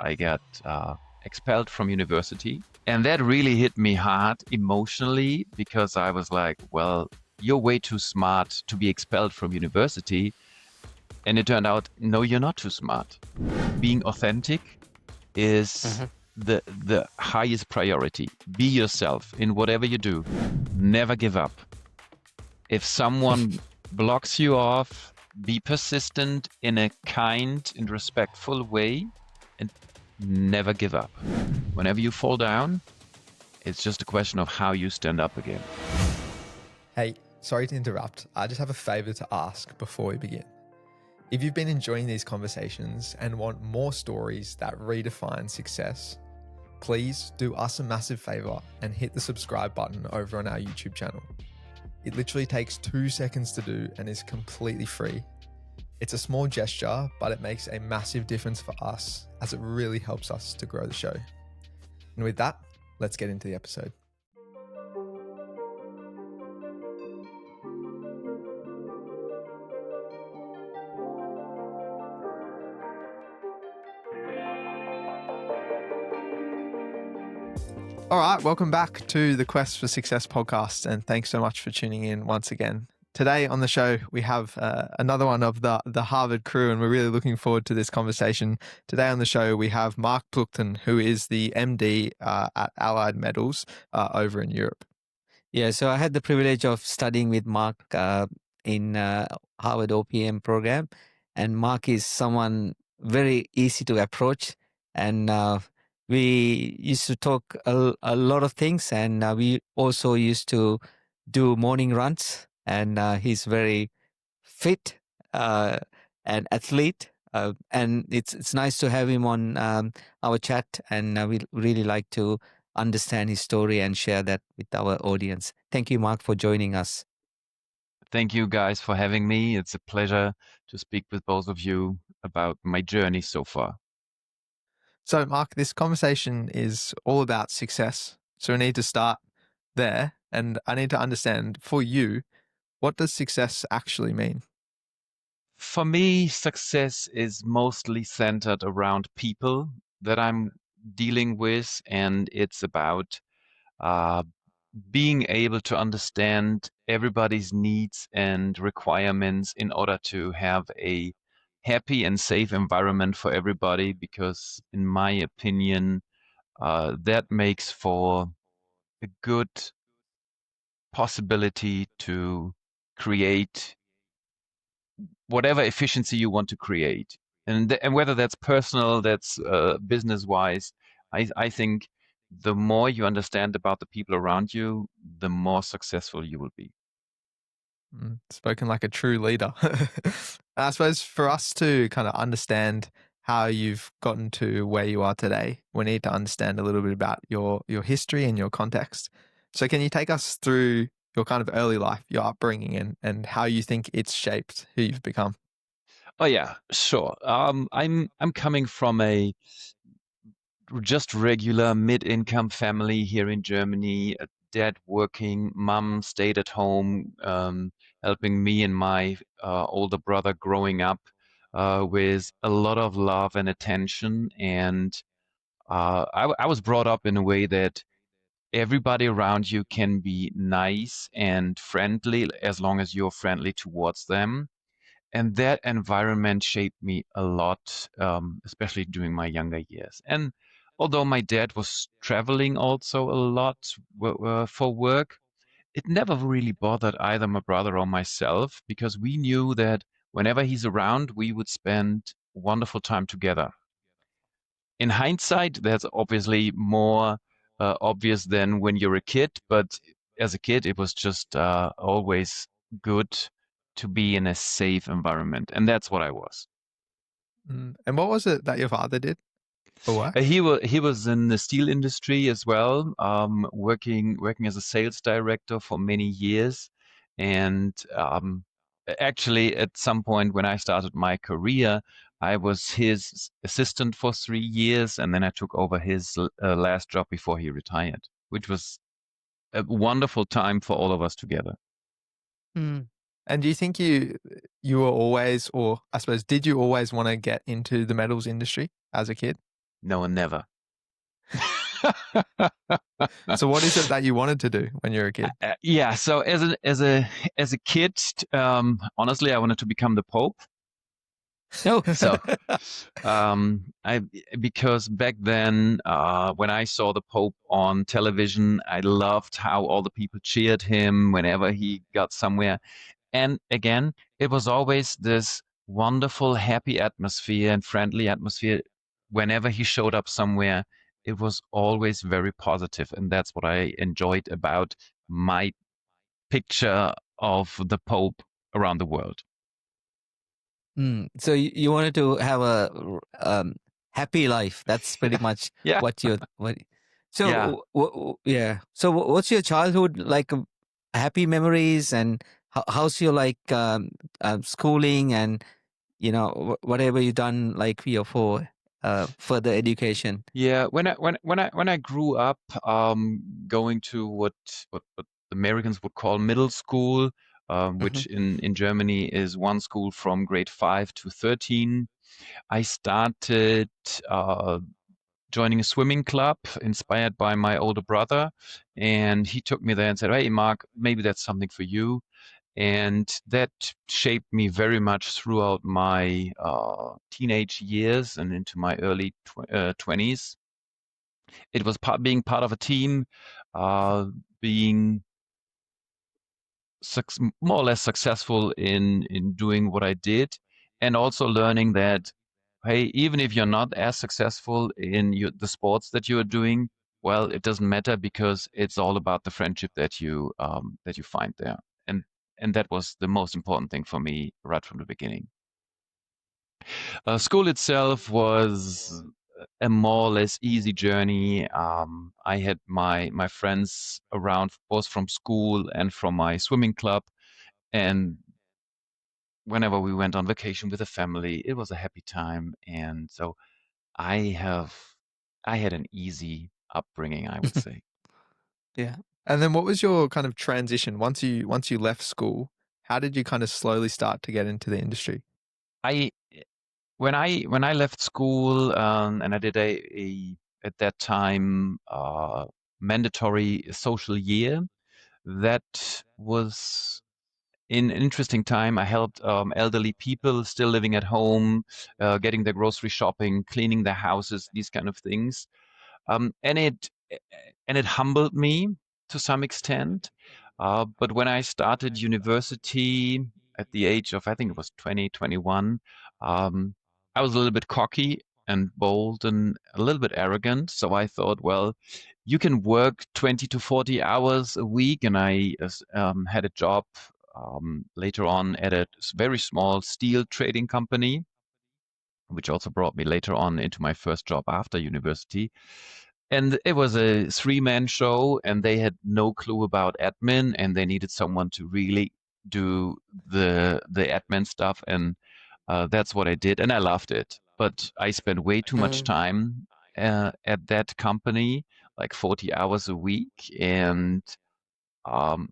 I got expelled from university. And that really hit me hard emotionally because I was like, well, you're way too smart to be expelled from university. And it turned out, no, you're not too smart. Being authentic is Mhm. the highest priority. Be yourself in whatever you do. Never give up. If someone blocks you off, be persistent in a kind and respectful way and never give up. Whenever you fall down, it's just a question of how you stand up again. Hey, sorry to interrupt. I just have a favor to ask before we begin. If you've been enjoying these conversations and want more stories that redefine success, please do us a massive favor and hit the subscribe button over on our YouTube channel. It literally takes 2 seconds to do and is completely free. It's a small gesture, but it makes a massive difference for us as it really helps us to grow the show. And with that, let's get into the episode. All right, welcome back to the Quest for Success podcast, and thanks so much for tuning in once again. Today on the show, we have another one of the Harvard crew, and we're really looking forward to this conversation. Today on the show, we have Mark Plueckthun, who is the MD at Allied Metals over in Europe. Yeah, so I had the privilege of studying with Mark in Harvard OPM program, and Mark is someone very easy to approach, and we used to talk a lot of things, and we also used to do morning runs, and he's very fit and athlete, and it's nice to have him on our chat, and we really like to understand his story and share that with our audience. Thank you, Mark, for joining us. Thank you guys for having me. It's a pleasure to speak with both of you about my journey so far. So, Mark, this conversation is all about success. So we need to start there, and I need to understand for you, what does success actually mean? For me, success is mostly centered around people that I'm dealing with, and it's about uh, being able to understand everybody's needs and requirements in order to have a happy and safe environment for everybody, because in my opinion, that makes for a good possibility to create whatever efficiency you want to create. And whether that's personal, that's business wise, I think the more you understand about the people around you, the more successful you will be. Spoken like a true leader. I suppose for us to kind of understand how you've gotten to where you are today, we need to understand a little bit about your history and your context. So can you take us through your kind of early life, your upbringing, and how you think it's shaped who you've become? Oh yeah, sure. I'm coming from a just regular mid-income family here in Germany. A dad working, mom stayed at home, helping me and my older brother growing up with a lot of love and attention. And I was brought up in a way that everybody around you can be nice and friendly as long as you're friendly towards them. And that environment shaped me a lot, especially during my younger years. And although my dad was traveling also a lot for work, it never really bothered either my brother or myself, because we knew that whenever he's around, we would spend wonderful time together. In hindsight, that's obviously more obvious than when you're a kid, but as a kid, it was just always good to be in a safe environment, and that's what I was. And what was it that your father did for work? He was in the steel industry as well, working as a sales director for many years, and actually at some point when I started my career, I was his assistant for 3 years, and then I took over his last job before he retired, which was a wonderful time for all of us together. Mm. And do you think you were always, or I suppose, did you always want to get into the metals industry as a kid? No, never. So what is it that you wanted to do when you were a kid? Yeah. So as a kid, honestly, I wanted to become the Pope. No. So I because back then, when I saw the Pope on television, I loved how all the people cheered him whenever he got somewhere. And again, it was always this wonderful, happy atmosphere and friendly atmosphere. Whenever he showed up somewhere, it was always very positive, and that's what I enjoyed about my picture of the Pope around the world. So you wanted to have a happy life. That's pretty much Yeah, what you what. yeah. So yeah. So what's your childhood like? Happy memories, and how's your like schooling, and whatever you done like for further education. Yeah, when I grew up, going to what the Americans would call middle school, Hmm. which in Germany is one school from grade 5 to 13, I started uh, joining a swimming club inspired by my older brother, and he took me there and said, "Hey, Mark, maybe that's something for you." And that shaped me very much throughout my teenage years and into my early 20s. It was being part of a team, being more or less successful in doing what I did, and also learning that, hey, even if you're not as successful in the sports that you are doing, well, it doesn't matter because it's all about the friendship that you find there, and that was the most important thing for me right from the beginning. School itself was a more or less easy journey. I had my friends around both from school and from my swimming club, and whenever we went on vacation with the family, it was a happy time. And so I have I had an easy upbringing, I would say. Yeah. And then what was your kind of transition once you left school? How did you kind of slowly start to get into the industry? I when I left school, and I did a at that time mandatory social year. That was in an interesting time. I helped elderly people still living at home, getting their grocery shopping, cleaning their houses, these kind of things. And it humbled me to some extent. But when I started university at the age of, I think it was 20, 21, um, I was a little bit cocky and bold and a little bit arrogant. So I thought, well, you can work 20 to 40 hours a week. And I had a job later on at a very small steel trading company, which also brought me later on into my first job after university. And it was a three-man show, and they had no clue about admin, and they needed someone to really do the admin stuff, and that's what I did, and I loved it. But I spent way too much Mm. time at that company, like 40 hours a week, and um,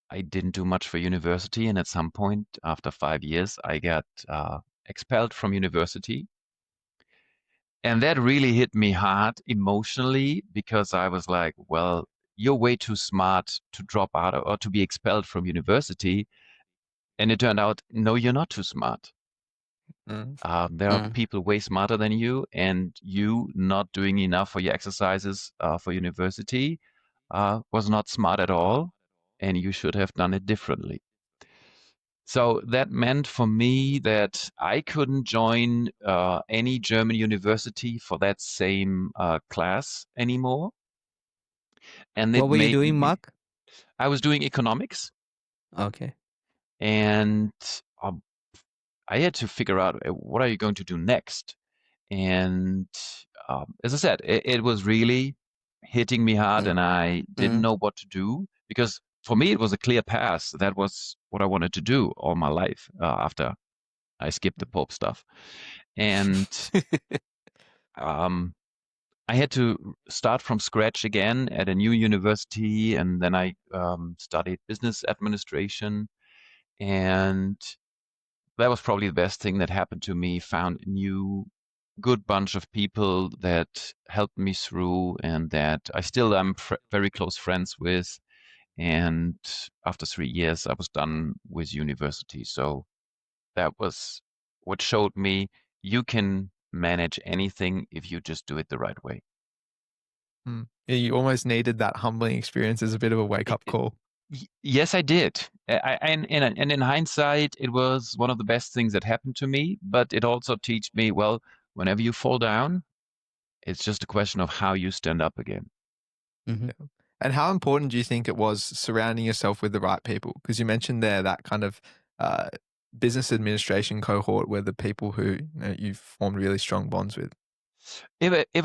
I didn't do much for university. And at some point, after 5 years, I got expelled from university, and that really hit me hard emotionally because I was like, well, you're way too smart to drop out or to be expelled from university. And it turned out, no, you're not too smart. Mm. There are Mm. people way smarter than you, and you not doing enough for your exercises for university was not smart at all, and you should have done it differently. So that meant for me that I couldn't join any German university for that same class anymore. And it What were you made doing, me, Mark? I was doing economics, Okay. and um, I had to figure out what are you going to do next. And as I said, it was really hitting me hard, Mm. and I didn't Mm. know what to do because for me it was a clear path. That was what I wanted to do all my life after I skipped the Pope stuff. And um, I had to start from scratch again at a new university, and then I studied business administration, and that was probably the best thing that happened to me. Found a new good bunch of people that helped me through and that I still am very close friends with. And after 3 years, I was done with university. So that was what showed me you can manage anything if you just do it the right way. Yeah, you almost needed that humbling experience as a bit of a wake up call. Yes, I did. And in hindsight, it was one of the best things that happened to me. But it also taught me, well, whenever you fall down, it's just a question of how you stand up again. Mm-hmm. Yeah. And how important do you think it was surrounding yourself with the right people? Because you mentioned there that kind of uh, business administration cohort were the people who you formed really strong bonds with. It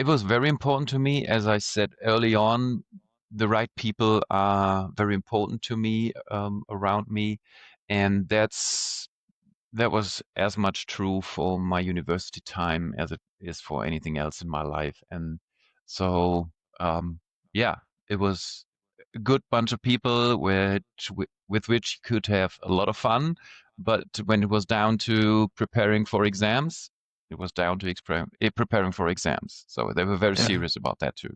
was very important to me. As I said early on, the right people are very important to me around me, and that was as much true for my university time as it is for anything else in my life. And so, um, yeah, it was a good bunch of people with which you could have a lot of fun. But when it was down to preparing for exams, it was down to preparing for exams. So they were very Yeah. serious about that too.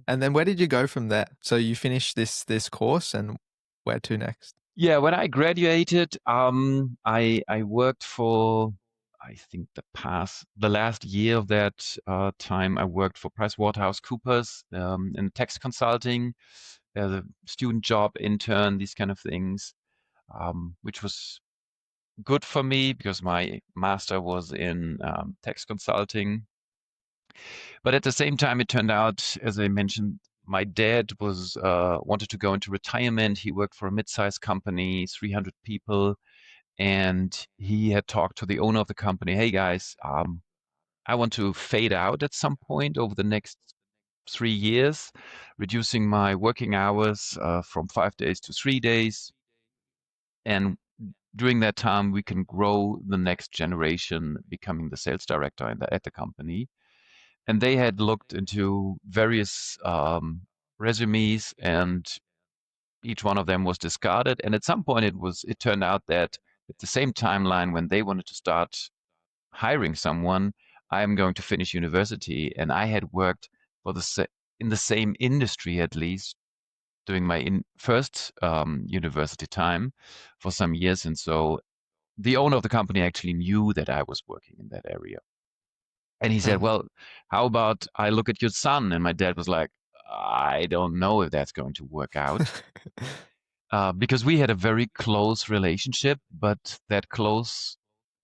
And then where did you go from there? So you finished this course, and where to next? Yeah, when I graduated, I worked for I think the last year of that time I worked for PricewaterhouseCoopers in tax consulting as a student job, intern, these kind of things, which was good for me because my master was in tax consulting. But at the same time, it turned out, as I mentioned, my dad was wanted to go into retirement. He worked for a mid-sized company, 300 people, and he had talked to the owner of the company. Hey guys, I want to fade out at some point over the next 3 years, reducing my working hours from 5 days to 3 days, and during that time we can grow the next generation, becoming the sales director at the company. And they had looked into various resumes, and each one of them was discarded. And at some point, it turned out that at the same timeline when they wanted to start hiring someone, I'm going to finish university, and I had worked for in the same industry at least during my first university time for some years, and so the owner of the company actually knew that I was working in that area. And he said, well, how about I look at your son? And my dad was like, I don't know if that's going to work out. Because we had a very close relationship, but that close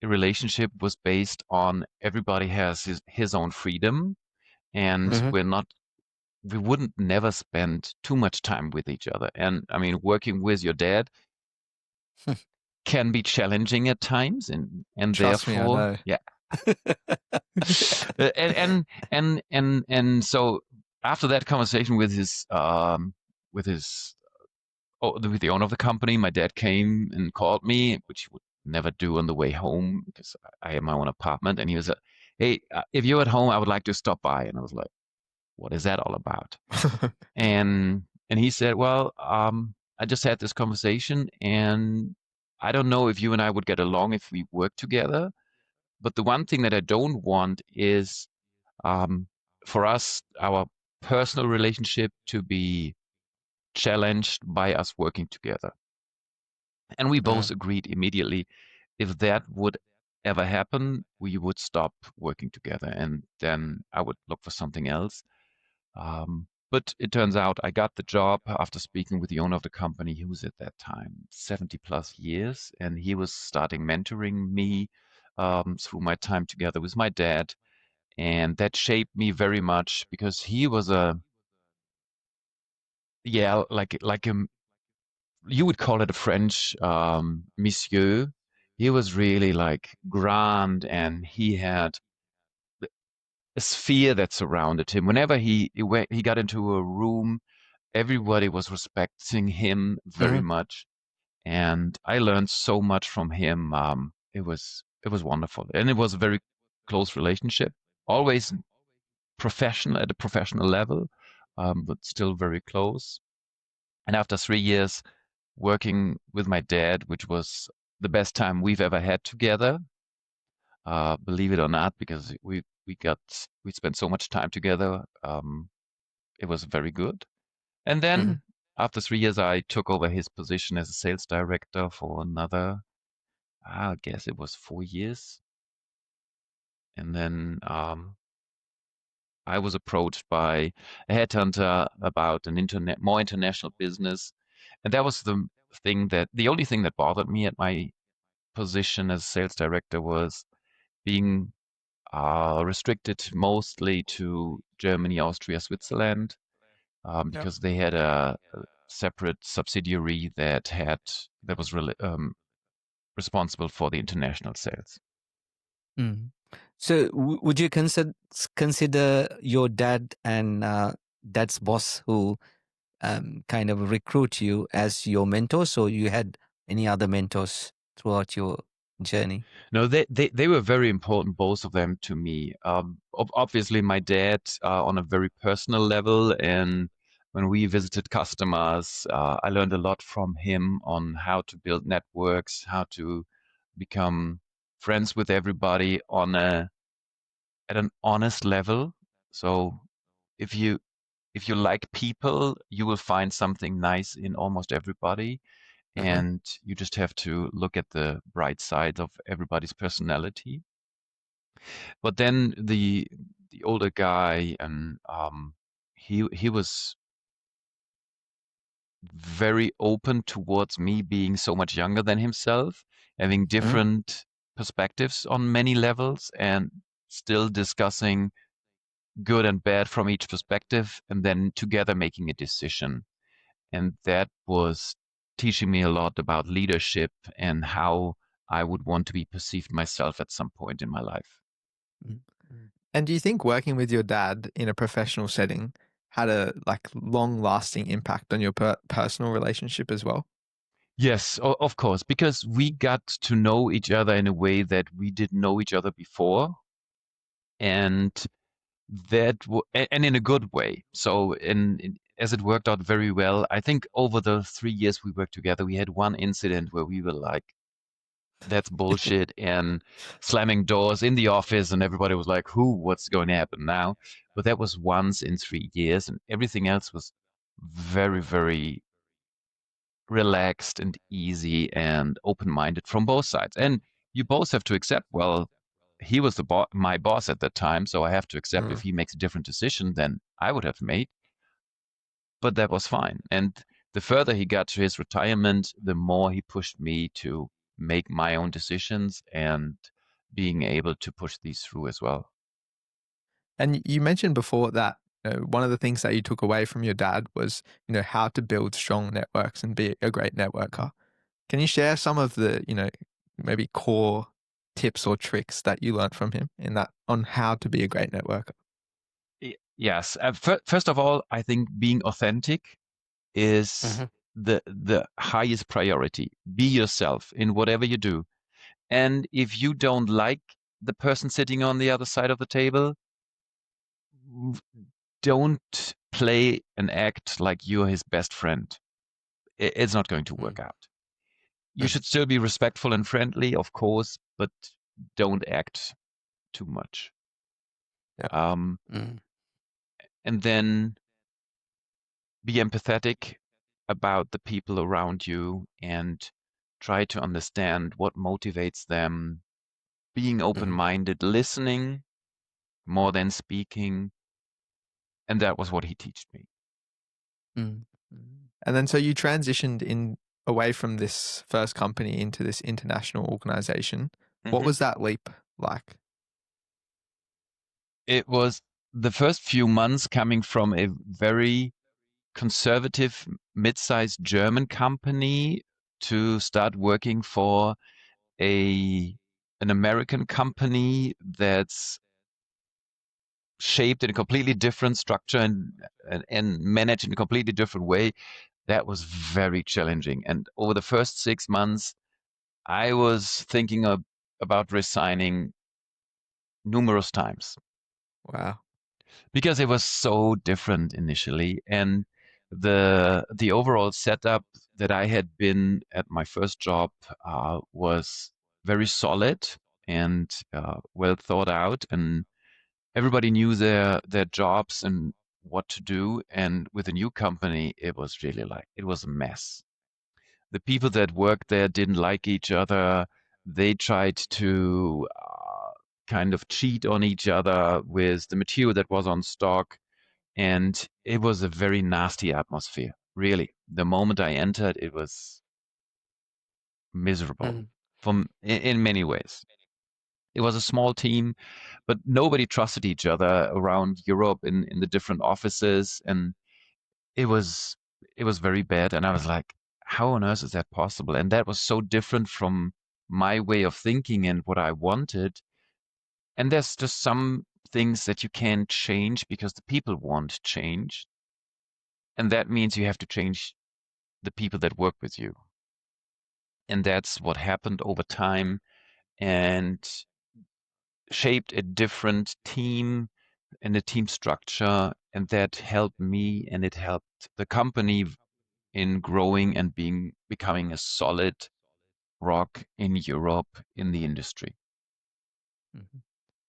relationship was based on everybody has his own freedom, and Mm-hmm. we wouldn't never spend too much time with each other. And I mean, working with your dad can be challenging at times, and Trust me, I therefore, know. yeah. And so after that conversation with his with the owner of the company, my dad came and called me, which he would never do on the way home because I have my own apartment. And he was like, "Hey, if you're at home, I would like to stop by." And I was like, "What is that all about?" And he said, "Well, I just had this conversation, and I don't know if you and I would get along if we work together. But the one thing that I don't want is um, for us, our personal relationship to be challenged by us working together." And we Yeah. both agreed immediately if that would ever happen, we would stop working together and then I would look for something else. But it turns out I got the job after speaking with the owner of the company. He was at that time 70 plus years, and he was starting mentoring me through my time together with my dad. And that shaped me very much because he was yeah, like a you would call it a French monsieur. He was really like grand, and he had a sphere that surrounded him. Whenever he got into a room, everybody was respecting him very Mm-hmm. much, and I learned so much from him. It was wonderful, and it was a very close relationship. Always professional at a professional level, but still very close. And after 3 years working with my dad, which was the best time we've ever had together. believe it or not, because we spent so much time together. It was very good. And Mhm. then after 3 years, I took over his position as a sales director for another, I guess it was 4 years. And then I was approached by a headhunter about an more international business. And that was the only thing that bothered me at my position as sales director was being restricted mostly to Germany, Austria, Switzerland, Yep. because they had a separate subsidiary that was responsible for the international sales. Mm. So, would you consider your dad and dad's boss who kind of recruit you as your mentors, or you had any other mentors throughout your journey? No, they were very important, both of them, to me. Obviously, my dad on a very personal level, and when we visited customers, I learned a lot from him on how to build networks, how to become friends with everybody at an honest level. So if you like people, you will find something nice in almost everybody, Uh-huh. and you just have to look at the bright side of everybody's personality. But then the older guy, and he was very open towards me being so much younger than himself, having Uh-huh. different perspectives on many levels, and still discussing good and bad from each perspective, and then together making a decision. And that was teaching me a lot about leadership and how I would want to be perceived myself at some point in my life. Mm. And do you think working with your dad in a professional setting had a like long lasting impact on your personal relationship as well? Yes, of course, because we got to know each other in a way that we didn't know each other before, and and in a good way. So, as it worked out very well, I think over the 3 years we worked together, we had one incident where we were like, "That's bullshit," and slamming doors in the office, and everybody was like, "Who? What's going to happen now?" But that was once in 3 years, and everything else was very, very relaxed and easy and open-minded from both sides. And you both have to accept, well, he was my boss at that time, so I have to accept if Mm. he makes a different decision than I would have made. But that was fine. And the further he got to his retirement, the more he pushed me to make my own decisions and being able to push these through as well. And you mentioned before that one of the things that you took away from your dad was, how to build strong networks and be a great networker. Can you share some of the, maybe core tips or tricks that you learned from him in that on how to be a great networker? Yes. First of all, I think being authentic is Uh-huh. the highest priority. Be yourself in whatever you do. And if you don't like the person sitting on the other side of the table, don't play and act like you're his best friend. It's not going to Mm. work out. You should still be respectful and friendly, of course, but don't act too much. Yeah. Um, Mm. and then be empathetic about the people around you and try to understand what motivates them. Being open Mm. minded, listening more than speaking. And that was what he taught me. Mm. Mm. And then so you transitioned in away from this first company into this international organization. What Mhm. was that leap like? It was the first few months coming from a very conservative, mid-sized German company to start working for a an American company that's shaped in a completely different structure and managed in a completely different way. That was very challenging. And over the first 6 months, I was thinking about resigning numerous times Wow. because it was so different initially, and the overall setup that I had been at my first job was very solid, and well thought out, and everybody knew their jobs and what to do. And with the new company, it was really like it was a mess. The people that worked there didn't like each other. They tried to kind of cheat on each other with the material that was on stock. And it was a very nasty atmosphere, really. The moment I entered, it was miserable Mhm. in many ways. It was a small team, but nobody trusted each other around Europe in the different offices. And it was it was very bad. And I was like, how on earth is that possible? And that was so different from my way of thinking and what I wanted. And there's just some things that you can't change because the people won't change. And that means you have to change the people that work with you. And that's what happened over time and shaped a different team and a team structure. And that helped me and it helped the company in growing and becoming a solid rock in Europe in the industry. Mhm.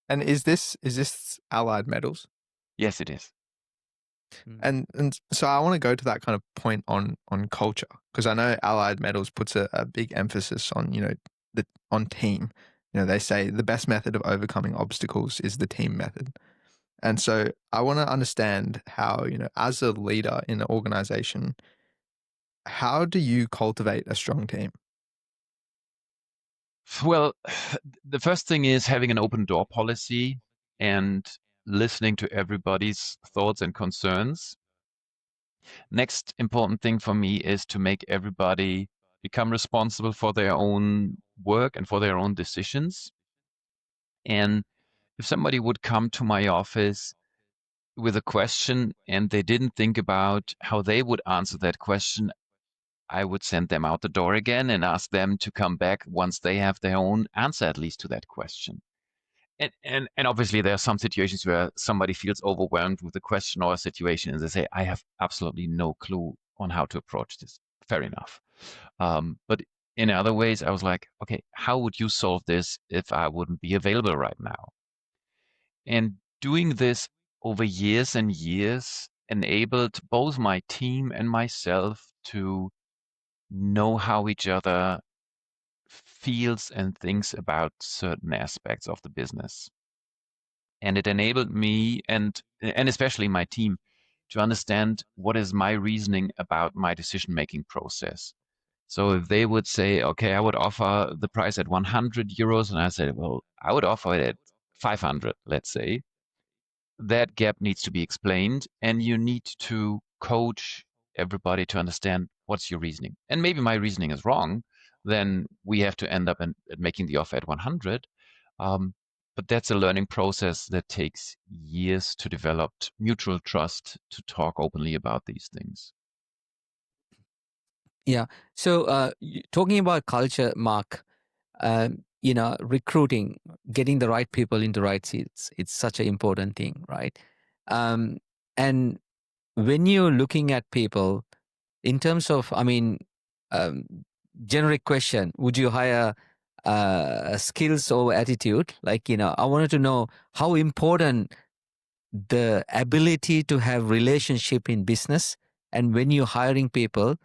And is this Allied Metals? Yes, it is. Mm. And so I want to go to that kind of point on culture, because I know Allied Metals puts a big emphasis on, on team. They say the best method of overcoming obstacles is the team method. And so I want to understand how, as a leader in an organization, how do you cultivate a strong team? Well, the first thing is having an open door policy and listening to everybody's thoughts and concerns. Next important thing for me is to make everybody become responsible for their own work and for their own decisions. And if somebody would come to my office with a question and they didn't think about how they would answer that question, I would send them out the door again and ask them to come back once they have their own answer, at least to that question. And obviously there are some situations where somebody feels overwhelmed with a question or a situation and they say, I have absolutely no clue on how to approach this. Fair enough. But in other ways, I was like, okay, how would you solve this if I wouldn't be available right now? And doing this over years and years enabled both my team and myself to know how each other feels and thinks about certain aspects of the business. And it enabled me and especially my team to understand what is my reasoning about my decision making process. So if they would say, okay, I would offer the price at 100 euros, and I said, well, I would offer it at 500, let's say, that gap needs to be explained, and you need to coach everybody to understand what's your reasoning. And maybe my reasoning is wrong, then we have to end up at making the offer at 100. Um, but that's a learning process that takes years to develop mutual trust to talk openly about these things. Yeah. So, talking about culture, Mark, recruiting, getting the right people into right seats, it's such an important thing, right? And when you're looking at people in terms of, um, generic question, would you hire skills or attitude? Like, I wanted to know how important the ability to have relationship in business, and when you're hiring people,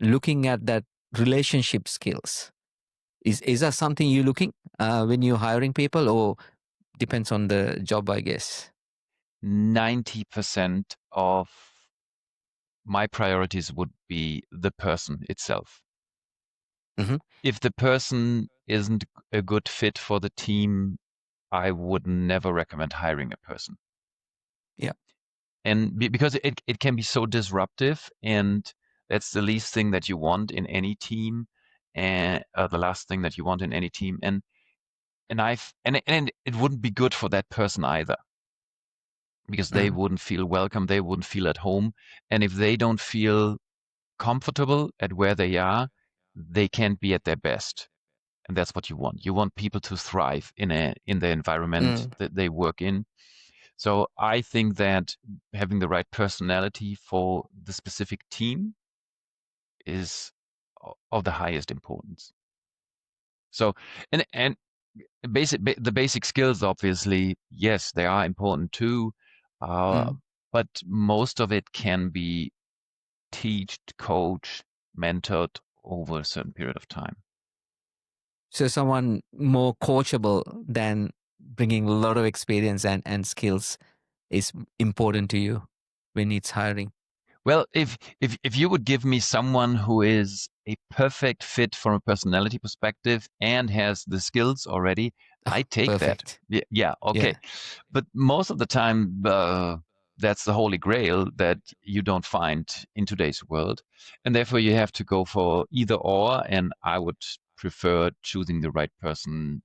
looking at that relationship skills. Is that something you're looking when you're hiring people, or depends on the job, I guess? 90% of my priorities would be the person itself. Hmm. If the person isn't a good fit for the team, I would never recommend hiring a person. Yeah. And because it can be so disruptive, and that's the least thing that you want in any team, and the last thing that you want in any team. And it wouldn't be good for that person either, because they Mhm. wouldn't feel welcome, they wouldn't feel at home. And if they don't feel comfortable at where they are, they can't be at their best. And that's what you want. You want people to thrive in the environment Mm. that they work in. So I think that having the right personality for the specific team is of the highest importance. So and The basic skills, obviously, yes, they are important too, Mm. but most of it can be taught, coached, mentored over a certain period of time. So someone more coachable than bringing a lot of experience and skills is important to you when it's hiring. Well, if you would give me someone who is a perfect fit from a personality perspective and has the skills already, I Oh, take that. perfect. Yeah, okay. Yeah. But most of the time, that's the holy grail that you don't find in today's world, and therefore you have to go for either or. And I would prefer choosing the right person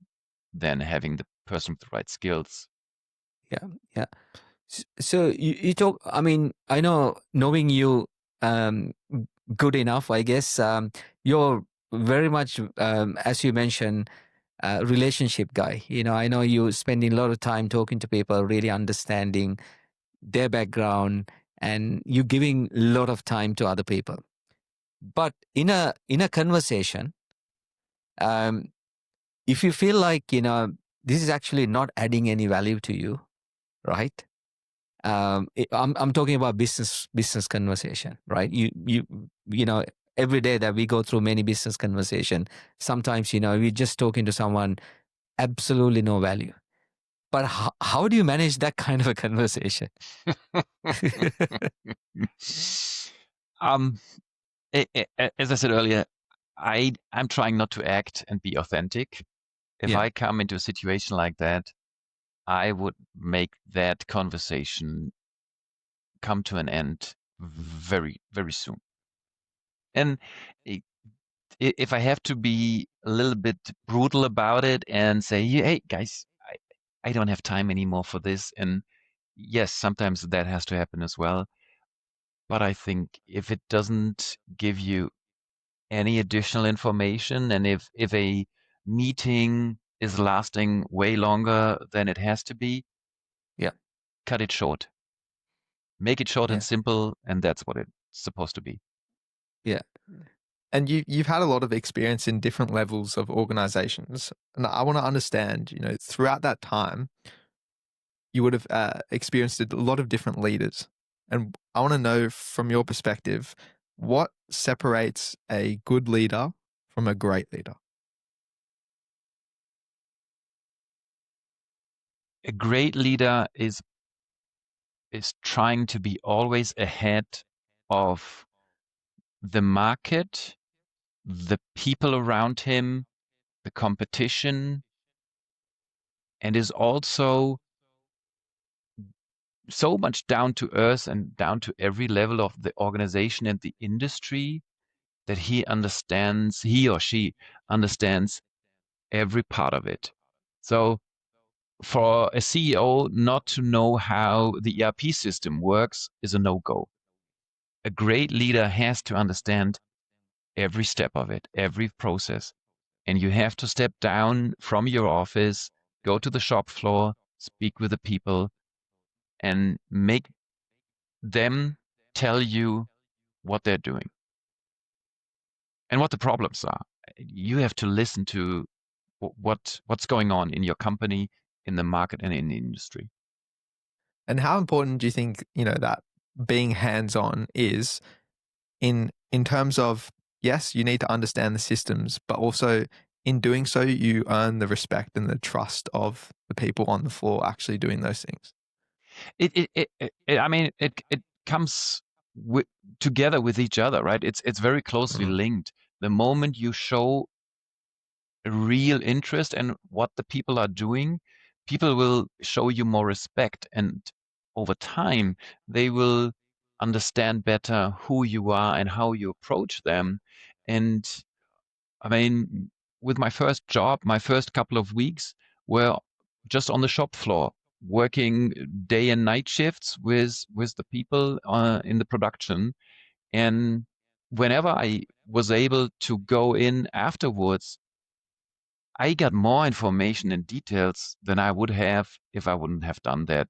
than having the person with the right skills. Yeah. Yeah. So you talk, I mean, I know knowing you um, good enough, I guess, you're very much, as you mentioned, relationship guy. You know, I know you spending a lot of time talking to people, really understanding their background, and you giving a lot of time to other people. But in a conversation, um, if you feel like, you know, this is actually not adding any value to you, right? I'm talking about business conversation, right? You know, every day that we go through many business conversation, sometimes, you know, we're just talking to someone, absolutely no value. But how do you manage that kind of a conversation? um, as I said earlier, I'm trying not to act and be authentic. If Yeah, I come into a situation like that, I would make that conversation come to an end very, very soon. And i- if I have to be a little bit brutal about it and say, "Yeah, hey guys, I don't have time anymore for this," and yes, sometimes that has to happen as well. But I think if it doesn't give you any additional information, and if a meeting is lasting way longer than it has to be, yeah, cut it short. Make it short and yeah, simple, and that's what it's supposed to be. yeah, And you've had a lot of experience in different levels of organizations, and I want to understand, you know, throughout that time, you would have experienced a lot of different leaders, and I want to know from your perspective, what separates a good leader from a great leader. A great leader is trying to be always ahead of the market, the people around him, the competition, and is also so much down to earth and down to every level of the organization and the industry that he or she understands every part of it. So for a CEO not to know how the ERP system works is a no-go. A great leader has to understand every step of it, every process. And you have to step down from your office, go to the shop floor, speak with the people, and make them tell you what they're doing and what the problems are. You have to listen to what's going on in your company, in the market, and in the industry. And how important do you think, you know, that being hands-on is in terms of, yes, you need to understand the systems, but also in doing so, you earn the respect and the trust of the people on the floor actually doing those things. I mean, it comes with, together with each other, right? It's very closely Mm. linked. The moment you show a real interest in what the people are doing, people will show you more respect, and over time, they will understand better who you are and how you approach them. And I mean, with my first job, my first couple of weeks were just on the shop floor, working day and night shifts with the people in the production. And whenever I was able to go in afterwards, I got more information and details than I would have if I wouldn't have done that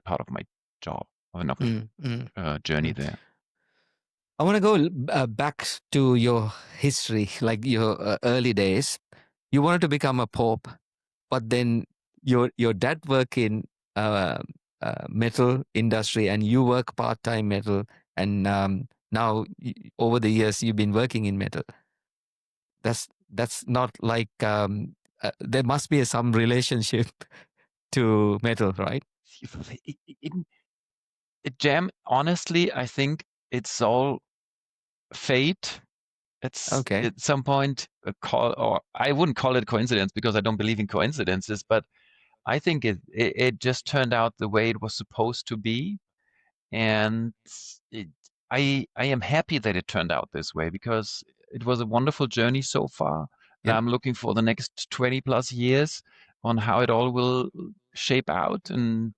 part of my job or of mm, mm, journey mm. there. I want to go back to your history, like your early days. you wanted to become a pope, but then your dad work in uh, metal industry and you work part-time metal, and now over the years you've been working in metal. That's not like there must be some relationship to metal, right? Jam, honestly, I think it's all fate. It's Okay. at some point a call, or I wouldn't call it coincidence because I don't believe in coincidences, but I think it just turned out the way it was supposed to be. And it, I am happy that it turned out this way because it was a wonderful journey so far. And Yep. I'm looking for the next 20 plus years on how it all will shape out. And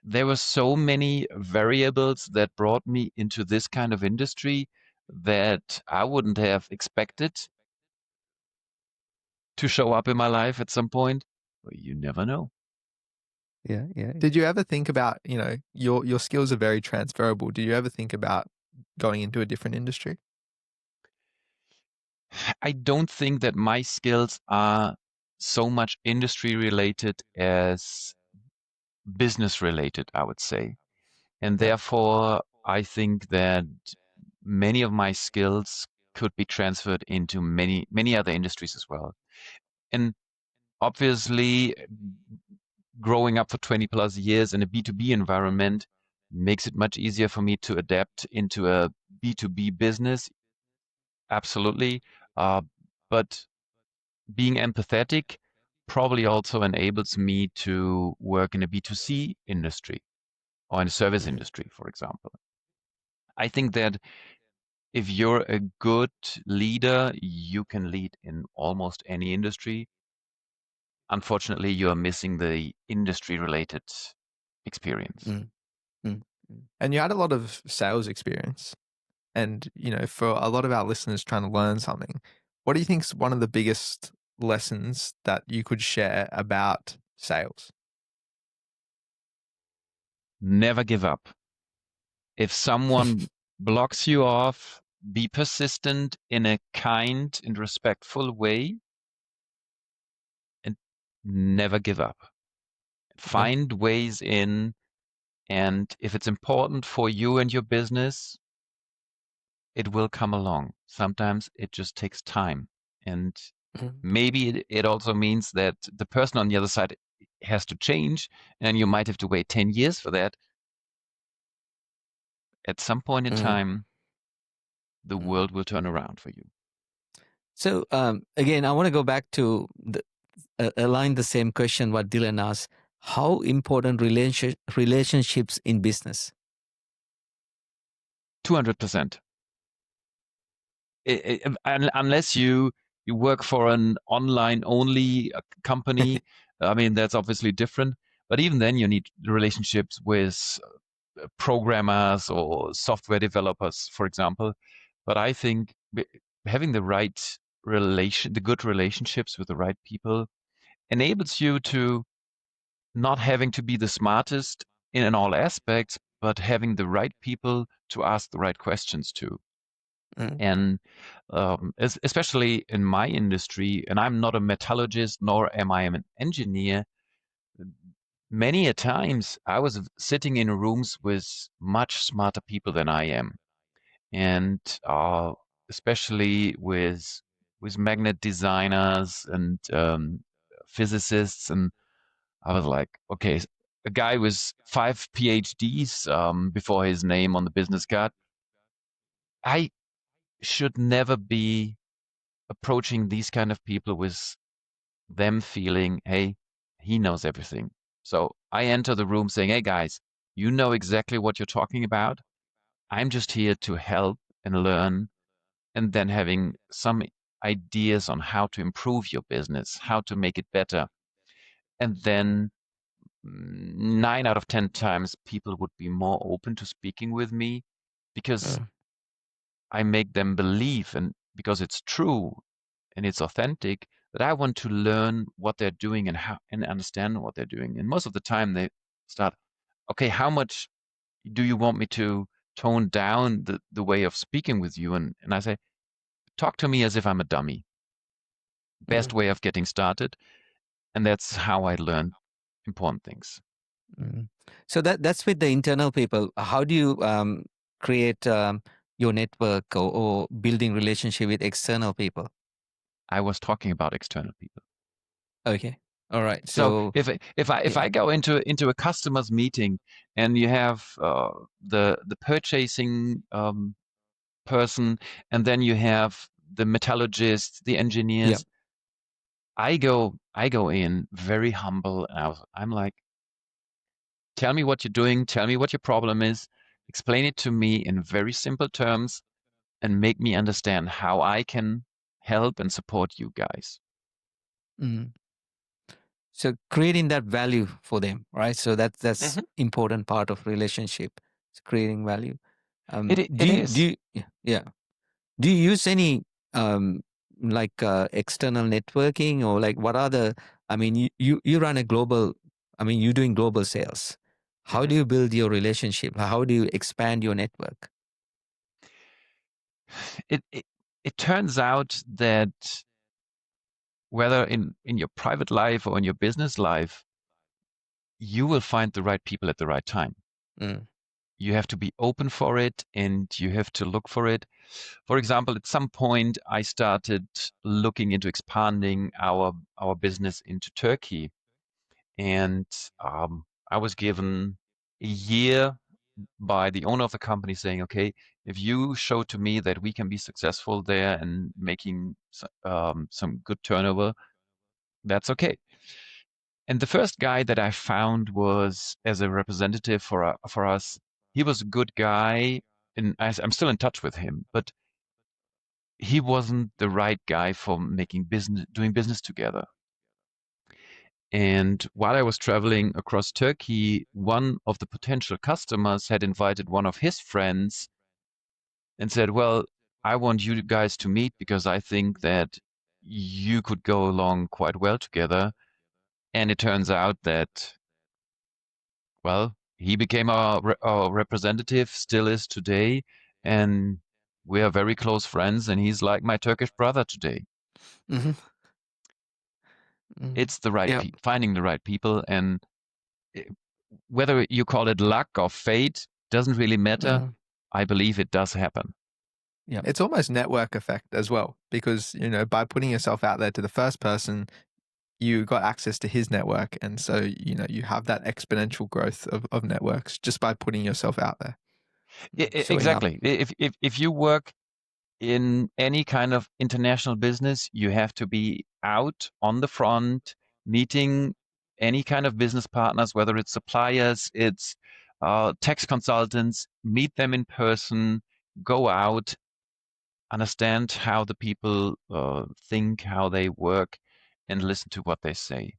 there were so many variables that brought me into this kind of industry that I wouldn't have expected to show up in my life at some point. But you never know. Yeah. Yeah. Did you ever think about, your skills are very transferable. Did you ever think about going into a different industry? I don't think that my skills are so much industry related as business related, I would say. And Yeah. therefore, I think that many of my skills could be transferred into many, many other industries as well. And obviously, growing up for 20 plus years in a B2B environment makes it much easier for me to adapt into a B2B business. Absolutely. Uh, but being empathetic probably also enables me to work in a B2C industry or in a service Mm. industry, for example. I think that if you're a good leader, you can lead in almost any industry. Unfortunately, you are missing the industry related experience. Mm. Mm. Mm. And you had a lot of sales experience. And, for a lot of our listeners trying to learn something, what do you think is one of the biggest lessons that you could share about sales? Never give up. If someone blocks you off, be persistent in a kind and respectful way and never give up. Yeah. Find ways in, and if it's important for you and your business, it will come along. Sometimes it just takes time. And Mm. maybe it also means that the person on the other side has to change, and you might have to wait 10 years for that. At some point in Mm. time, the Mm. world will turn around for you. So again, I want to go back to align the same question what Dylan asked. How important relationships in business? 200%. Unless you work for an online only company, I mean, that's obviously different. But even then, you need relationships with programmers or software developers, for example. But I think having the right the good relationships with the right people enables you to not having to be the smartest in all aspects, but having the right people to ask the right questions to. Mm. And especially in my industry, and I'm not a metallurgist nor am I an engineer, many a times I was sitting in rooms with much smarter people than I am, and especially with magnet designers and physicists, and I was like, okay, a guy with 5 PhDs before his name on the business card. I should never be approaching these kind of people with them feeling, hey, he knows everything. So I enter the room saying, hey guys, you know exactly what you're talking about. I'm just here to help and learn, and then having some ideas on how to improve your business, how to make it better. And then 9 out of 10 times people would be more open to speaking with me because Mm. I make them believe, and because it's true and it's authentic, that I want to learn what they're doing and how and understand what they're doing. And most of the time they start, okay, how much do you want me to tone down the way of speaking with you? And I say, talk to me as if I'm a dummy. Best way of getting started. And that's how I learned important things. Mm. So that's with the internal people. How do you create your network or building relationship with external people? I was talking about external people. Okay. All right. So So if I go into a customer's meeting and you have the purchasing person, and then you have the metallurgists, the yeah. engineers, I go in very humble. And I'm like, tell me what you're doing, tell me what your problem is, explain it to me in very simple terms, and make me understand how I can help and support you guys. Mm. So creating that value for them, right? So that's Mhm. important part of relationship. It's creating value. It is. Yeah. Do you use any like external networking, or like what are the? I mean, you run a global. I mean, you're doing global sales. How Mhm. do you build your relationship? How do you expand your network? It, it it turns out that whether in your private life or in your business life, you will find the right people at the right time. Mm. You have to be open for it and you have to look for it. For example, at some point, I started looking into expanding our business into Turkey, and I was given a year by the owner of the company saying, "Okay, if you show to me that we can be successful there and making some good turnover, that's okay." And the first guy that I found was as a representative for us. He was a good guy, and I'm still in touch with him, but he wasn't the right guy for doing business together. And while I was traveling across Turkey, one of the potential customers had invited one of his friends and said, "Well, I want you guys to meet because I think that you could go along quite well together." And it turns out that, well, he became our representative, still is today, and we are very close friends, and he's like my Turkish brother today. Hmm. Mm. It's the right Yeah. finding the right people, and eh, whether you call it luck or fate doesn't really matter. Uh, I believe it does happen. yeah. It's almost network effect as well, because, by putting yourself out there to the first person, you got access to his network. And so, you have that exponential growth of networks just by putting yourself out there. Showing up. Exactly. If you work in any kind of international business, you have to be out on the front, meeting any kind of business partners, whether it's suppliers, it's tax consultants, meet them in person, go out, understand how the people think, how they work, and listen to what they say.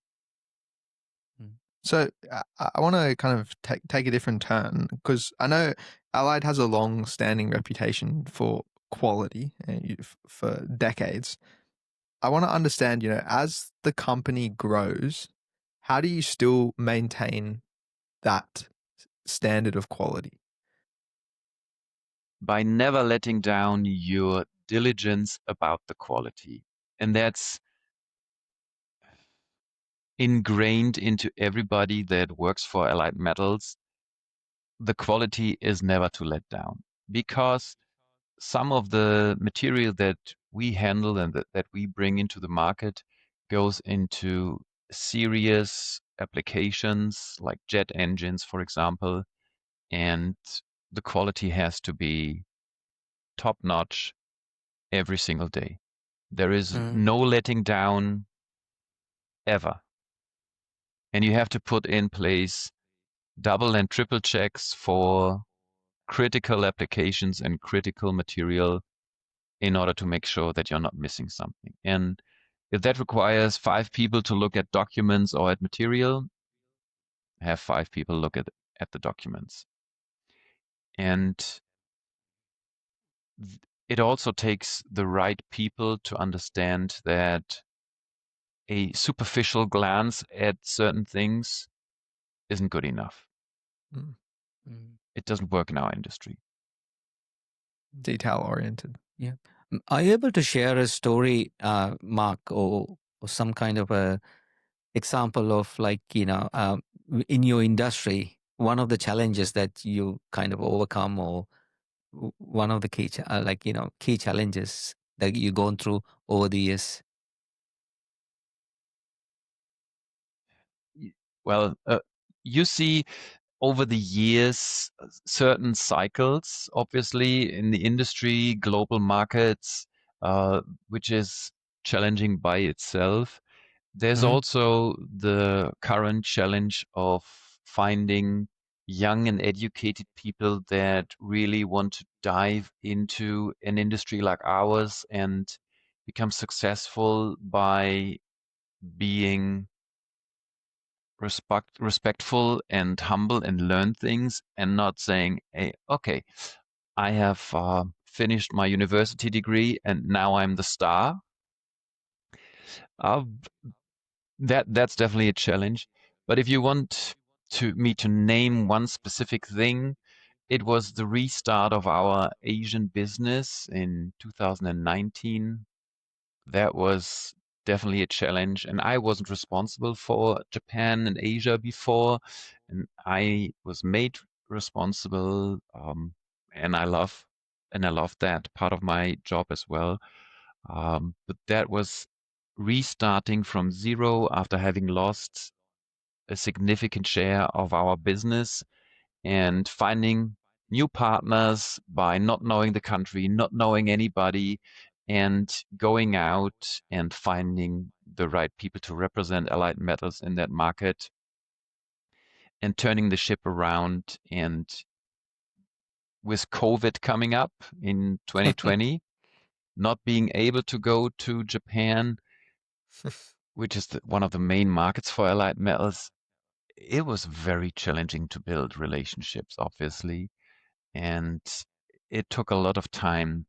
Mm. So I want to kind of take a different turn, because I know Allied has a long standing reputation for quality for decades. I want to understand, as the company grows, how do you still maintain that standard of quality? By never letting down your diligence about the quality. And that's ingrained into everybody that works for Allied Metals. The quality is never to let down, because some of the material that we handle and that we bring into the market goes into serious applications like jet engines, for example, and the quality has to be top notch every single day. There is Mm. no letting down ever. And you have to put in place double and triple checks for critical applications and critical material in order to make sure that you're not missing something. And if that requires 5 people to look at documents or at material, have 5 people look at the documents. And it also takes the right people to understand that a superficial glance at certain things isn't good enough. Mm. Mm. It doesn't work in our industry. Detail oriented. Yeah. Are you able to share a story, Mark, or some kind of a example of, like, in your industry, one of the challenges that you kind of overcome, or one of the key, key challenges that you've gone through over the years? Well, you see over the years certain cycles, obviously in the industry, global markets, which is challenging by itself. There's Hmm. also the current challenge of finding young and educated people that really want to dive into an industry like ours and become successful by being respectful and humble and learn things and not saying, hey, okay, I have finished my university degree and now I'm the star. Uh, that's definitely a challenge. But if you want to name one specific thing, it was the restart of our Asian business in 2019. That was definitely a challenge, and I wasn't responsible for Japan and Asia before, and I was made responsible, and I love that part of my job as well. But that was restarting from zero after having lost a significant share of our business and finding new partners by not knowing the country, not knowing anybody, and going out and finding the right people to represent Allied Metals in that market and turning the ship around. And with COVID coming up in 2020, not being able to go to Japan, which is one of the main markets for Allied Metals, it was very challenging to build relationships, obviously. And it took a lot of time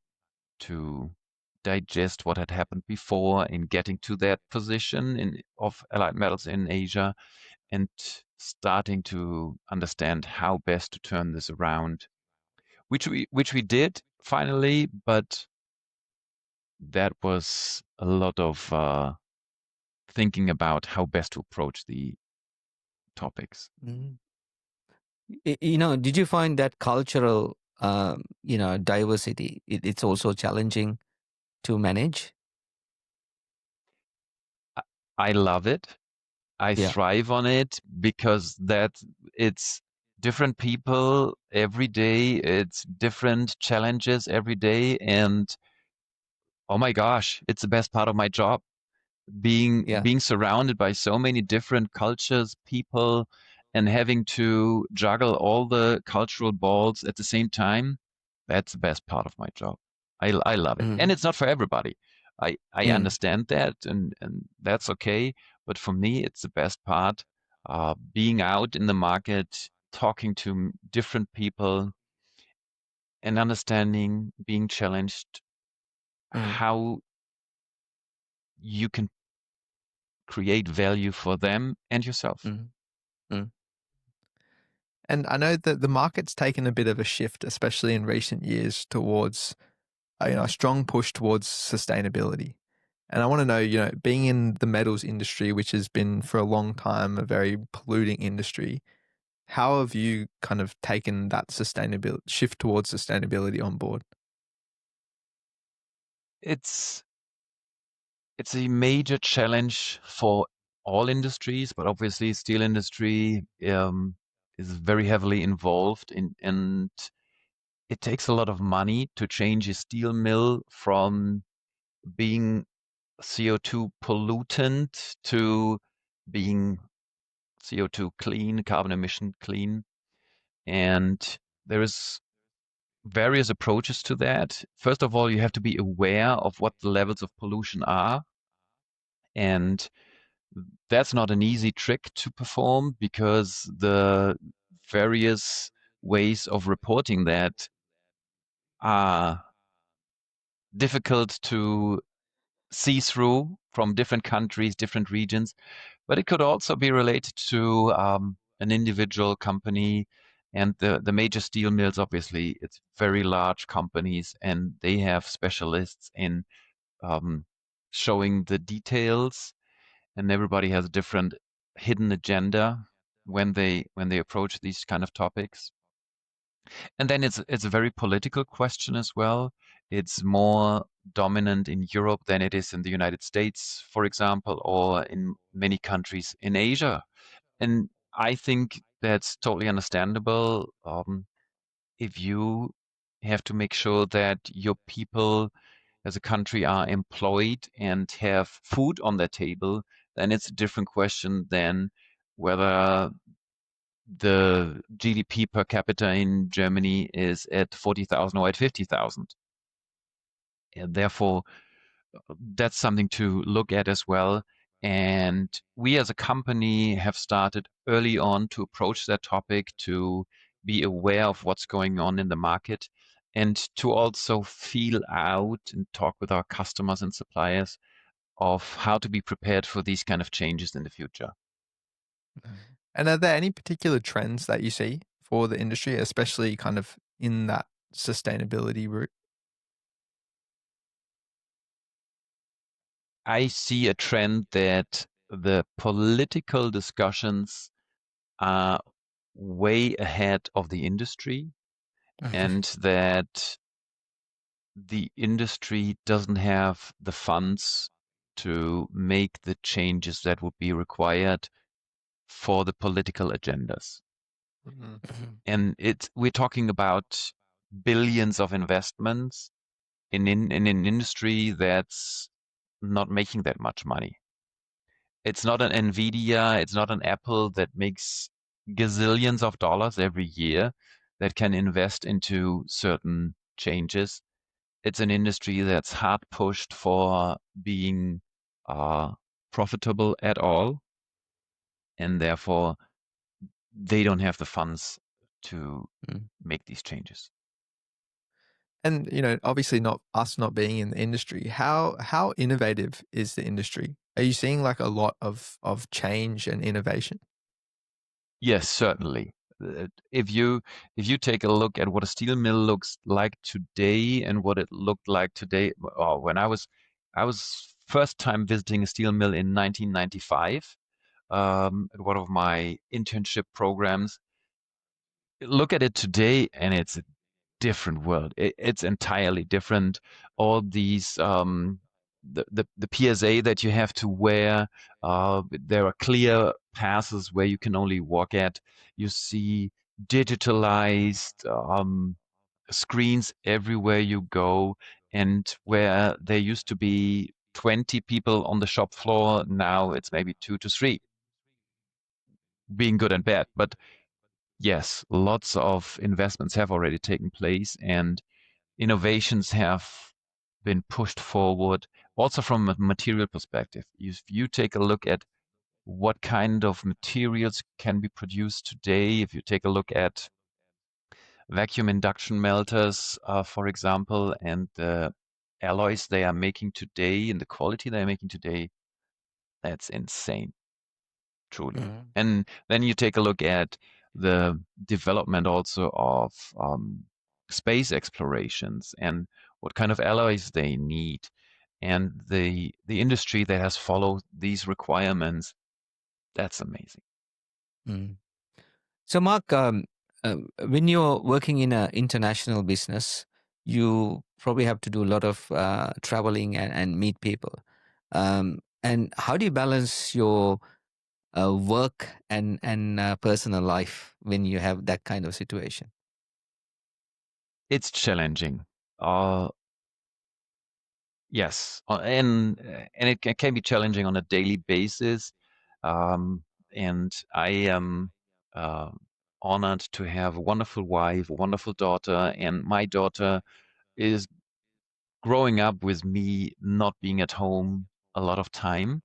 to digest what had happened before in getting to that position of Allied Metals in Asia and starting to understand how best to turn this around, which we did finally, but that was a lot of thinking about how best to approach the topics. Mhm. Did you find that cultural, diversity, it's also challenging to manage? I I love it. I Yeah, thrive on it because it's different people every day. It's different challenges every day. And oh my gosh, it's the best part of my job. Being yeah. being surrounded by so many different cultures, people, and having to juggle all the cultural balls at the same time, that's the best part of my job. I love it. And Mm, it's not for everybody. I mm, understand that and that's okay. But for me, it's the best part. Being out in the market, talking to different people and understanding, being challenged, mm, how you can create value for them and yourself. mm, mm, And I know that the market's taken a bit of a shift, especially in recent years, towards a strong push towards sustainability. And I want to know, being in the metals industry, which has been for a long time a very polluting industry, how have you kind of taken that sustainability shift towards sustainability on board? It's it's a major challenge for all industries, but obviously steel industry is very heavily involved in, and it takes a lot of money to change a steel mill from being CO2 pollutant to being CO2 clean, carbon emission clean. And there is various approaches to that. First of all, you have to be aware of what the levels of pollution are. And that's not an easy trick to perform because the various ways of reporting that are difficult to see through from different countries, different regions. But it could also be related to an individual company And the major steel mills, obviously, it's very large companies, and they have specialists in um, showing the details, and everybody has a different hidden agenda when they approach these kind of topics. And then it's a very political question as well. It's more dominant in Europe than it is in the United States, for example, or in many countries in Asia. And I think that's totally understandable. If you have to make sure that your people as a country are employed and have food on their table, then it's a different question than whether the GDP per capita in Germany is at 40,000 or at 50,000. And therefore, that's something to look at as well. And we as a company have started early on to approach that topic, to be aware of what's going on in the market, and to also feel out and talk with our customers and suppliers of how to be prepared for these kind of changes in the future. And are there any particular trends that you see for the industry, especially kind of in that sustainability route? I see a trend that the political discussions are way ahead of the industry, and that the industry doesn't have the funds to make the changes that would be required for the political agendas. Mhm. And we're talking about billions of investments in an industry that's not making that much money. It's not an Nvidia, it's not an Apple that makes gazillions of dollars every year that can invest into certain changes. It's an industry that's hard pushed for being uh, profitable at all, and therefore they don't have the funds to Mm. make these changes. And obviously not being in the industry, how innovative is the industry? Are you seeing like a lot of change and innovation? Yes, certainly. If you take a look at what a steel mill looks like today and what it looked like today, when I was first time visiting a steel mill in 1995 at one of my internship programs. Look at it today, and it's a different world. It's entirely different. All these the PSA that you have to wear. There are clear passes where you can only walk at. You see digitalized screens everywhere you go, and where there used to be 20 people on the shop floor, now it's maybe 2 to 3, being good and bad. But yes, lots of investments have already taken place, and innovations have been pushed forward. Also, from a material perspective, if you take a look at what kind of materials can be produced today, if you take a look at vacuum induction melters, for example, and the alloys they are making today and the quality they are making today, that's insane, truly. Mm. And then you take a look at the development also of space explorations and what kind of alloys they need, and the industry that has followed these requirements. That's amazing. Mm. So, Mark, when you're working in an international business, you probably have to do a lot of traveling and meet people. And how do you balance your work and personal life when you have that kind of situation? It's challenging. Uh, yes, and it can be challenging on a daily basis. Um, and I am uh, honored to have a wonderful wife, a wonderful daughter, and my daughter is growing up with me not being at home a lot of time,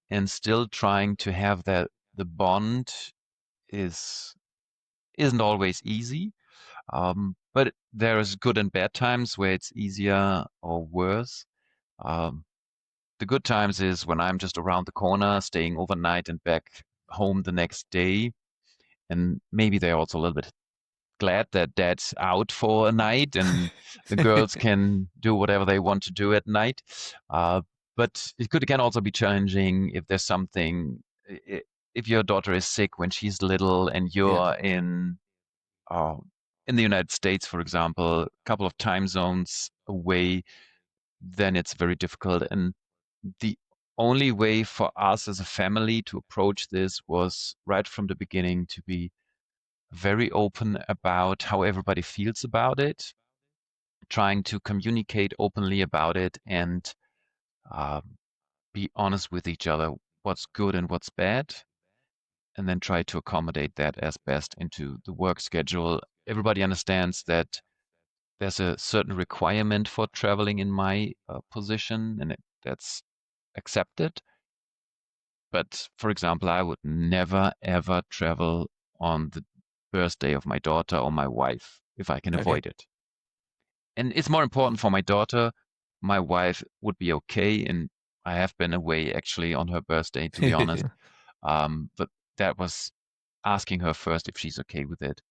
and still trying to have that the bond is isn't always easy. But there's good and bad times where it's easier or worse. Um, the good times is when I'm just around the corner, staying overnight and back home the next day. And maybe they're also a little bit glad that dad's out for a night and the girls can do whatever they want to do at night. But it can also be challenging if there's something, if your daughter is sick when she's little and Yeah. you're uh, in the United States, for example, a couple of time zones away, then it's very difficult. And the only way for us as a family to approach this was right from the beginning to be very open about how everybody feels about it, trying to communicate openly about it, and um, be honest with each other what's good and what's bad, and then try to accommodate that as best into the work schedule. Everybody understands that there's a certain requirement for traveling in my position, and that's accepted. But for example, I would never ever travel on the birthday of my daughter or my wife if I can Okay. avoid it. And it's more important for my daughter. My wife would be okay, and I have been away actually on her birthday, to be honest. But that was asking her first if she's okay with it.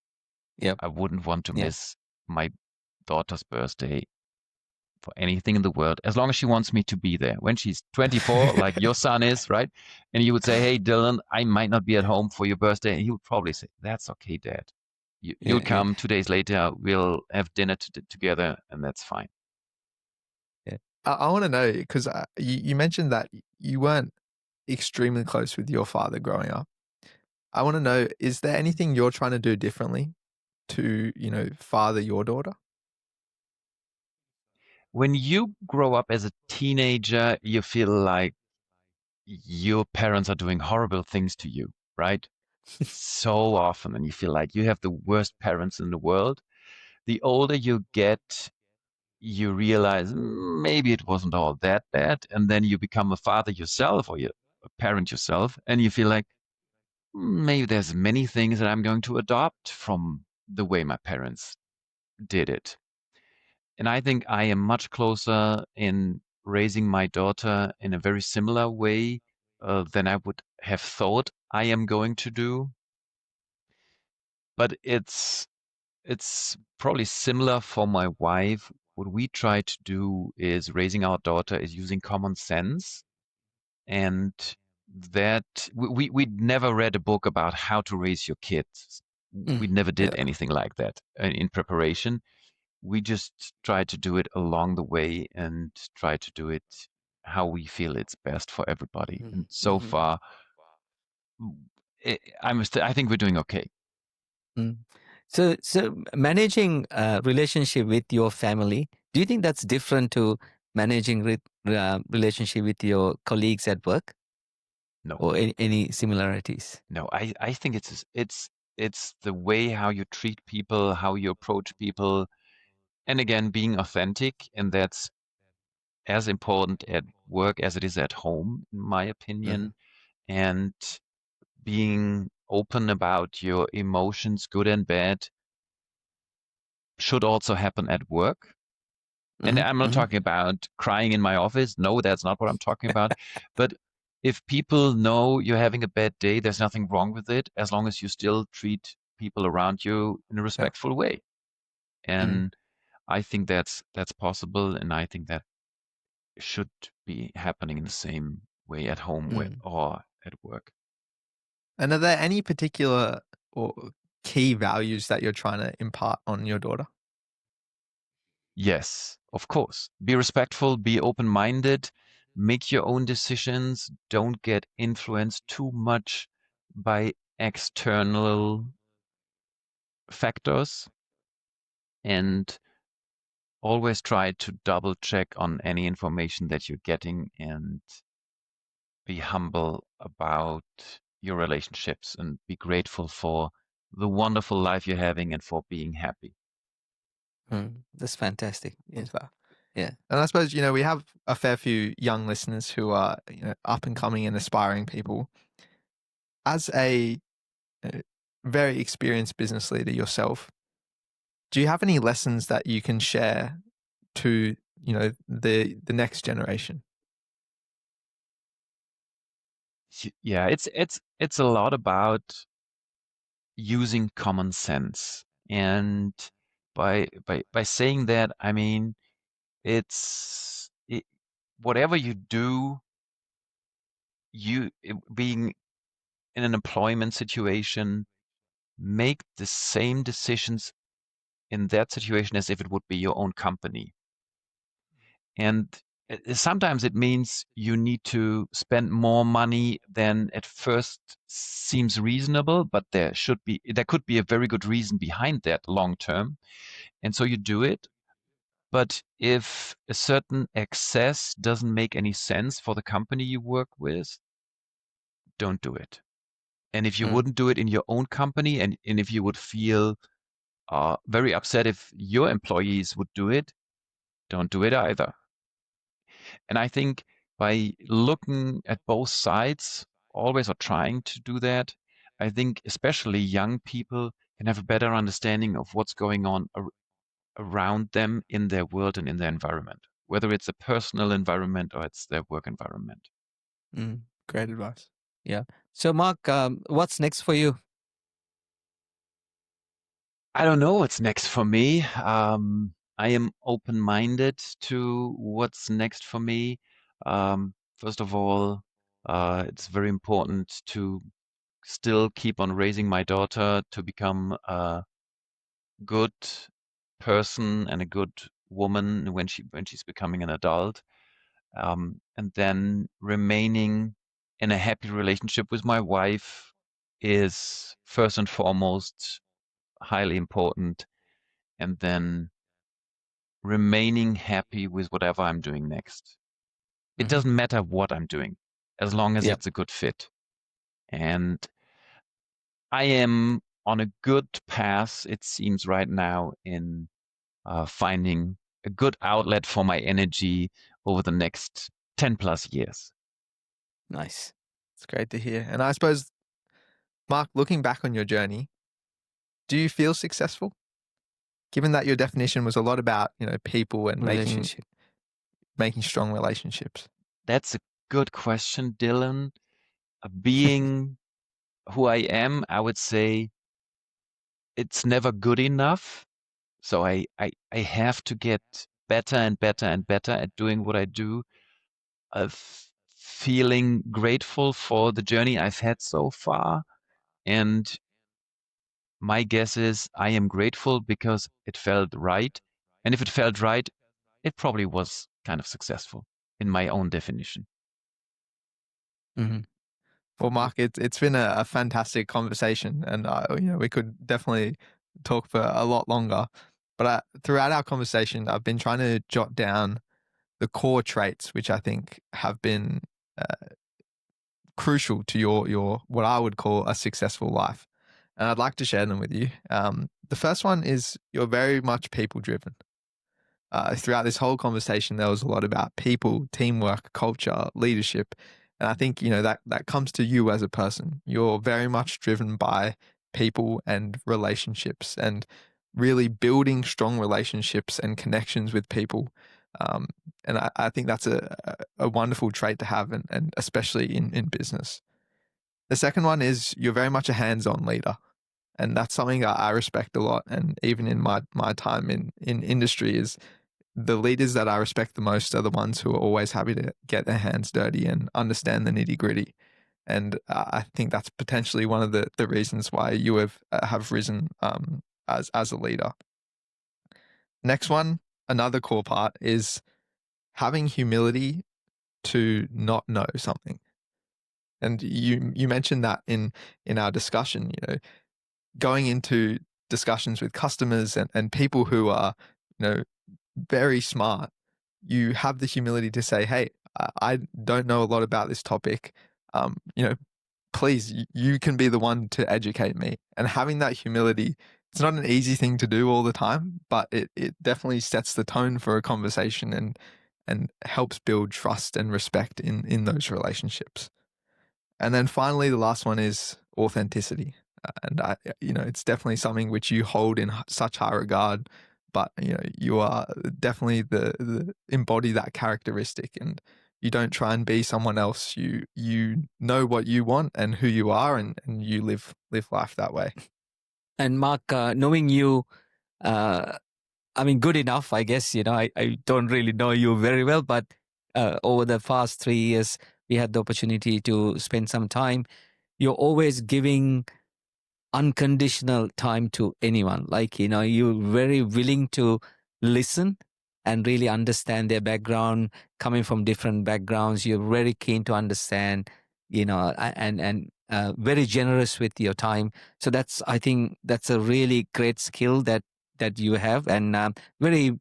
Yep. I wouldn't want to Yeah. miss my daughter's birthday for anything in the world, as long as she wants me to be there. When she's 24, like your son is, right? And you would say, "Hey, Dylan, I might not be at home for your birthday." And he would probably say, "That's okay, Dad. You'll Yeah. Yeah. come 2 days later. We'll have dinner together, and that's fine." Yeah. I want to know because you mentioned that you weren't extremely close with your father growing up. I want to know, is there anything you're trying to do differently to, father your daughter? When you grow up as a teenager, you feel like your parents are doing horrible things to you, right? So often, and you feel like you have the worst parents in the world. The older you get, you realize maybe it wasn't all that bad. And then you become a father yourself or you a parent yourself, and you feel like maybe there's many things that I'm going to adopt from the way my parents did it. And I think I am much closer in raising my daughter in a very similar way than I would have thought I am going to do. But it's probably similar for my wife. What we try to do is raising our daughter is using common sense, and that we never read a book about how to raise your kids. Mm. We never did Yeah. anything like that in preparation. We just try to do it along the way and try to do it how we feel it's best for everybody. Mm. And so Mhm. far, I think we're doing okay. Mm. So managing relationship with your family, do you think that's different to managing relationship with your colleagues at work, No, or any similarities? no, I think it's the way how you treat people, how you approach people, and again, being authentic, and that's as important at work as it is at home, in my Hmm. opinion. And being open about your emotions, good and bad, should also happen at work. And Hmm. I'm not Hmm. talking about crying in my office. No, that's not what I'm talking about. But if people know you're having a bad day, there's nothing wrong with it as long as you still treat people around you in a Yeah. respectful way. Mm. And I think that's possible, and I think that should be happening in the same way at home Mm. or at work. And are there any particular or key values that you're trying to impart on your daughter? Yes, of course. Be respectful, be open-minded, make your own decisions, don't get influenced too much by external factors, and always try to double check on any information that you're getting and be humble about your relationships and be grateful for the wonderful life you're having and for being happy. Mm. That's fantastic. Yeah. That's fair. Yeah. And I suppose, we have a fair few young listeners who are, up and coming and aspiring people. As a very experienced business leader yourself, do you have any lessons that you can share to, the next generation? Yeah, it's a lot about using common sense. And by saying that, I mean, it's it, whatever you do, being in an employment situation, make the same decisions in that situation as if it would be your own company. And sometimes it means you need to spend more money than at first seems reasonable, but there could be a very good reason behind that long term. And so you do it. But if a certain excess doesn't make any sense for the company you work with, don't do it. And if you Mm. wouldn't do it in your own company, and if you would feel very upset if your employees would do it, don't do it either. And I think by looking at both sides, always or trying to do that, I think especially young people can have a better understanding of what's going on around them in their world and in their environment, whether it's a personal environment or it's their work environment. Great advice. Yeah. So, Mark, what's next for you? I don't know what's next for me. I am open-minded to what's next for me. First of all, it's very important to still keep on raising my daughter to become a good person and a good woman when she's becoming an adult, and then remaining in a happy relationship with my wife is first and foremost highly important, and then remaining happy with whatever I'm doing next. It Mm-hmm. doesn't matter what I'm doing as long as Yeah. it's a good fit. And I am on a good path, it seems, right now in finding a good outlet for my energy over the next 10 plus years. Nice. It's great to hear. And I suppose, Mark, looking back on your journey, do you feel successful? Given that your definition was a lot about, people and Relationship. making strong relationships. That's a good question, Dylan. Being who I am, I would say it's never good enough. So I have to get better and better and better at doing what I do. Feeling grateful for the journey I've had so far. And my guess is I am grateful because it felt right. And if it felt right, it probably was kind of successful in my own definition. Mm-hmm. Well, Mark, it's been a fantastic conversation, and we could definitely talk for a lot longer. But throughout our conversation, I've been trying to jot down the core traits which I think have been crucial to your what I would call a successful life, and I'd like to share them with you. The first one is you're very much people driven. Throughout this whole conversation, there was a lot about people, teamwork, culture, leadership. And I think, that comes to you as a person. You're very much driven by people and relationships and really building strong relationships and connections with people. And I think that's a wonderful trait to have, and especially in business. The second one is you're very much a hands-on leader. And that's something I respect a lot. And even in my time in industry is the leaders that I respect the most are the ones who are always happy to get their hands dirty and understand the nitty gritty. And I think that's potentially one of the reasons why you have risen as a leader. Next one, another core part is having humility to not know something. And you mentioned that in our discussion, going into discussions with customers and people who are, very smart, you have the humility to say, hey, I don't know a lot about this topic. Please, you can be the one to educate me. And having that humility, it's not an easy thing to do all the time, but it definitely sets the tone for a conversation and helps build trust and respect in those relationships. And then finally, the last one is authenticity. And it's definitely something which you hold in such high regard, but you are definitely the embody that characteristic, and you don't try and be someone else. You know what you want and who you are, and you live life that way. And Mark, knowing you, I mean, good enough, I guess. I don't really know you very well, but over the past 3 years, we had the opportunity to spend some time. You're always giving unconditional time to anyone. Like, you're very willing to listen and really understand their background, coming from different backgrounds. You're very keen to understand, and very generous with your time. So I think that's a really great skill that you have, and very.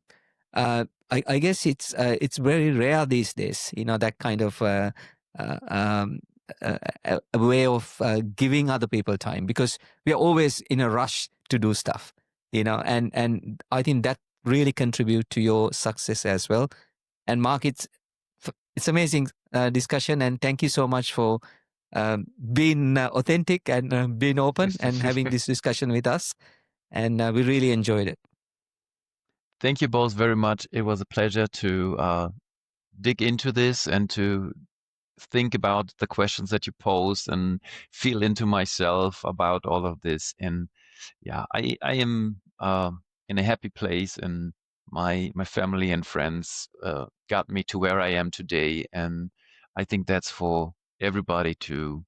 I guess it's very rare these days. That kind of uh, um, a way of giving other people time, because we are always in a rush to do stuff. And I think that really contribute to your success as well. And Mark, it's amazing discussion, and thank you so much for being authentic and being open and having this discussion with us. And we really enjoyed it. Thank you both very much. It was a pleasure to dig into this and to think about the questions that you posed and feel into myself about all of this. And yeah, I am in a happy place, and my family and friends got me to where I am today. And I think that's for everybody to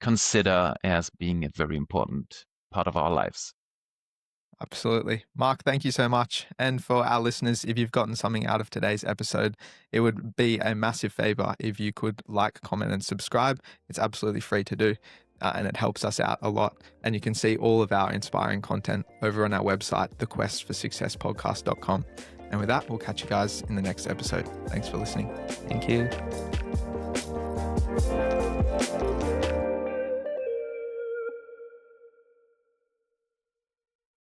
consider as being a very important part of our lives. Absolutely. Mark, thank you so much. And for our listeners, if you've gotten something out of today's episode, it would be a massive favor if you could like, comment, and subscribe. It's absolutely free to do, and it helps us out a lot. And you can see all of our inspiring content over on our website, thequestforsuccesspodcast.com. And with that, we'll catch you guys in the next episode. Thanks for listening. Thank you.